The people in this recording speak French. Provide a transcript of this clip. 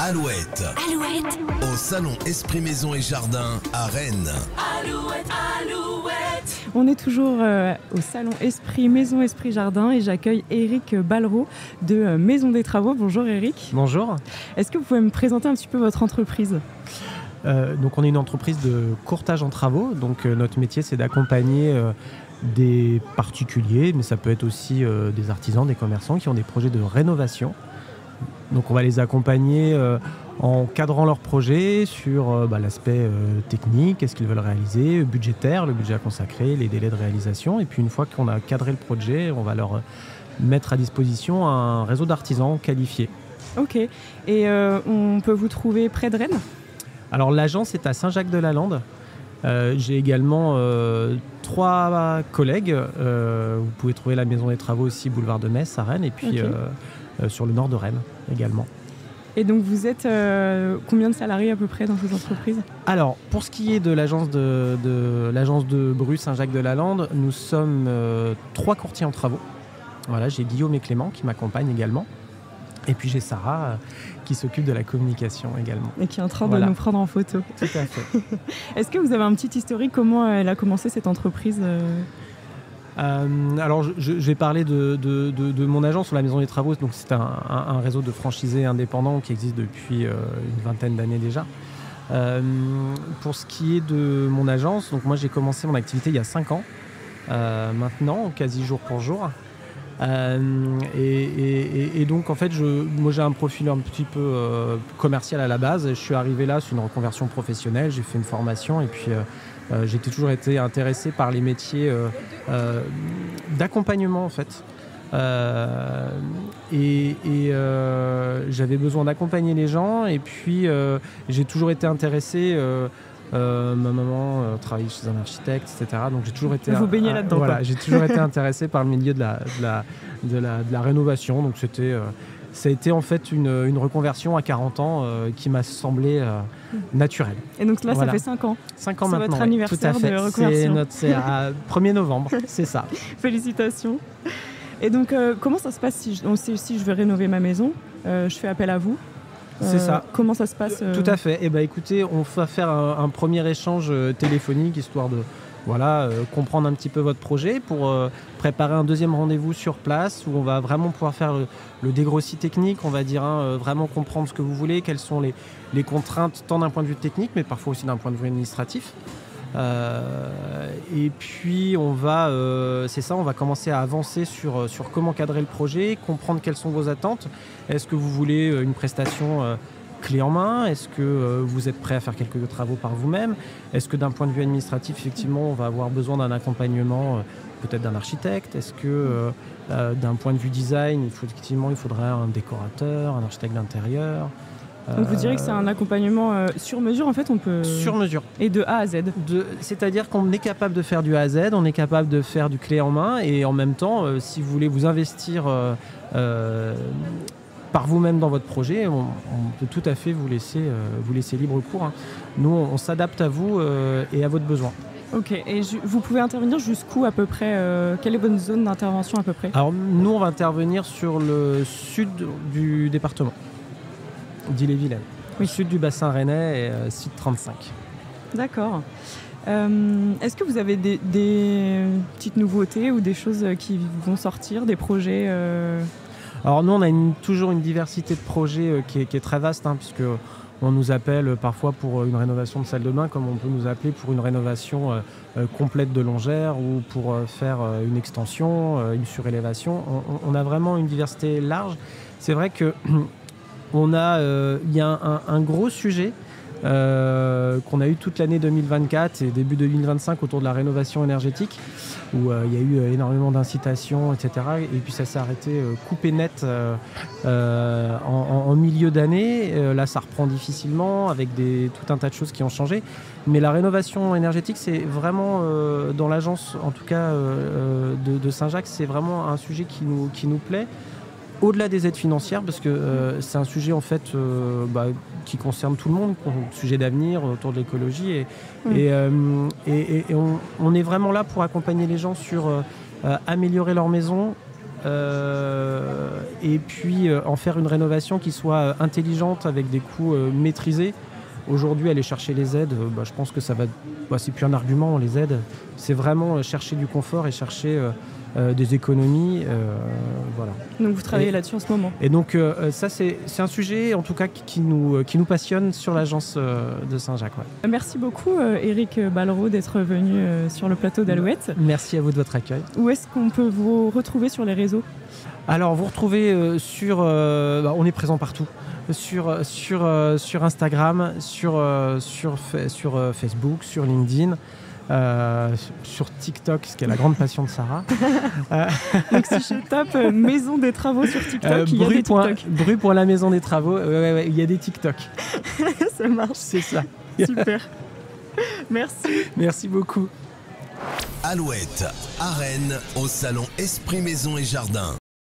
Alouette. Alouette. Au salon Esprit Maison et Jardin à Rennes. Alouette, Alouette. On est toujours au salon Esprit Maison Esprit Jardin et j'accueille Éric Ballereau de Maison des Travaux. Bonjour Éric. Bonjour. Est-ce que vous pouvez me présenter un petit peu votre entreprise ? Donc on est une entreprise de courtage en travaux. Donc notre métier c'est d'accompagner des particuliers, mais ça peut être aussi des artisans, des commerçants qui ont des projets de rénovation. Donc on va les accompagner en cadrant leurs projets sur l'aspect technique, qu'est-ce qu'ils veulent réaliser, budgétaire, le budget à consacrer, les délais de réalisation. Et puis une fois qu'on a cadré le projet, on va leur mettre à disposition un réseau d'artisans qualifiés. Ok. Et on peut vous trouver près de Rennes ? Alors l'agence est à Saint-Jacques-de-la-Lande. J'ai également 3 collègues. Vous pouvez trouver la Maison des Travaux aussi, boulevard de Metz à Rennes, et puis sur le nord de Rennes également. Et donc vous êtes combien de salariés à peu près dans cette entreprise ? Alors pour ce qui est de l'agence de Bru Saint-Jacques-de-la-Lande, nous sommes 3 courtiers en travaux. Voilà, j'ai Guillaume et Clément qui m'accompagnent également. Et puis j'ai Sarah qui s'occupe de la communication également. Et qui est en train de nous prendre en photo. Tout à fait. Est-ce que vous avez un petit historique, comment elle a commencé cette entreprise ? Alors je vais parler de mon agence, la Maison des Travaux. Donc c'est un réseau de franchisés indépendants qui existe depuis une vingtaine d'années déjà. Pour ce qui est de mon agence, donc moi j'ai commencé mon activité il y a 5 ans maintenant, quasi jour pour jour. Et donc en fait moi j'ai un profil un petit peu commercial à la base. Je suis arrivé là sur une reconversion professionnelle, j'ai fait une formation et puis j'ai toujours été intéressé par les métiers d'accompagnement en fait. J'avais besoin d'accompagner les gens et puis j'ai toujours été intéressé. Ma maman travaillait chez un architecte, etc. Donc j'ai toujours été. Vous baignez là-dedans. Voilà, j'ai toujours été intéressé par le milieu de la rénovation. Donc ça a été en fait une reconversion à 40 ans qui m'a semblé naturelle. Et donc là, ça fait 5 ans. 5 ans c'est maintenant. Votre anniversaire tout à fait. De reconversion. C'est à 1er novembre, c'est ça. Félicitations. Et donc, comment ça se passe si je veux rénover ma maison ? Je fais appel à vous. C'est ça. Comment ça se passe Tout à fait. Eh ben, écoutez, on va faire un premier échange téléphonique histoire de comprendre un petit peu votre projet pour préparer un deuxième rendez-vous sur place où on va vraiment pouvoir faire le dégrossis technique, on va dire, vraiment comprendre ce que vous voulez, quelles sont les contraintes tant d'un point de vue technique mais parfois aussi d'un point de vue administratif. Et puis on va commencer à avancer sur comment cadrer le projet, comprendre quelles sont vos attentes. Est-ce que vous voulez une prestation clé en main ? Est-ce que vous êtes prêt à faire quelques travaux par vous-même ? Est-ce que d'un point de vue administratif, effectivement, on va avoir besoin d'un accompagnement peut-être d'un architecte ? Est-ce que d'un point de vue design, il faudrait un décorateur, un architecte d'intérieur ? Donc vous direz que c'est un accompagnement sur mesure, en fait, on peut... Sur mesure. Et de A à Z. C'est-à-dire qu'on est capable de faire du A à Z, on est capable de faire du clé en main, et en même temps, si vous voulez vous investir par vous-même dans votre projet, on peut tout à fait vous laisser libre cours. Hein. Nous, on s'adapte à vous et à votre besoin. Ok, et vous pouvez intervenir jusqu'où à peu près quelle est votre zone d'intervention à peu près ? Alors nous, on va intervenir sur le sud du département. d'Ille-et-Vilaine, au sud du bassin rennais et site 35. D'accord. Est-ce que vous avez des petites nouveautés ou des choses qui vont sortir, des projets Alors nous, on a toujours une diversité de projets qui est très vaste, puisque on nous appelle parfois pour une rénovation de salle de bain, comme on peut nous appeler pour une rénovation complète de longère ou pour faire une extension, une surélévation. On a vraiment une diversité large. C'est vrai que il y a un gros sujet qu'on a eu toute l'année 2024 et début 2025 autour de la rénovation énergétique où il y a eu énormément d'incitations, etc. Et puis ça s'est arrêté coupé net en milieu d'année. Là, ça reprend difficilement avec tout un tas de choses qui ont changé. Mais la rénovation énergétique, c'est vraiment, dans l'agence, en tout cas de Saint-Jacques, c'est vraiment un sujet qui nous plaît. Au-delà des aides financières, parce que c'est un sujet en fait qui concerne tout le monde, un sujet d'avenir autour de l'écologie, et on est vraiment là pour accompagner les gens sur améliorer leur maison et puis en faire une rénovation qui soit intelligente avec des coûts maîtrisés. Aujourd'hui, aller chercher les aides, je pense que ça va. C'est plus un argument, les aides. C'est vraiment chercher du confort et chercher des économies. Voilà. Donc vous travaillez là-dessus en ce moment. Et donc ça, c'est un sujet en tout cas qui nous passionne sur l'agence de Saint-Jacques. Ouais. Merci beaucoup Éric Ballereau d'être venu sur le plateau d'Alouette. Merci à vous de votre accueil. Où est-ce qu'on peut vous retrouver sur les réseaux ? Alors vous retrouvez on est présent partout. Sur Instagram, sur Facebook, sur LinkedIn, sur TikTok, ce qui est la grande passion de Sarah. Donc si je tape Maison des Travaux sur TikTok, il y a des TikTok. Bru pour la Maison des Travaux, il y a des TikTok. Ça marche. C'est ça. Super. Merci. Merci beaucoup. Alouette, à Rennes, au salon Esprit Maison et Jardin.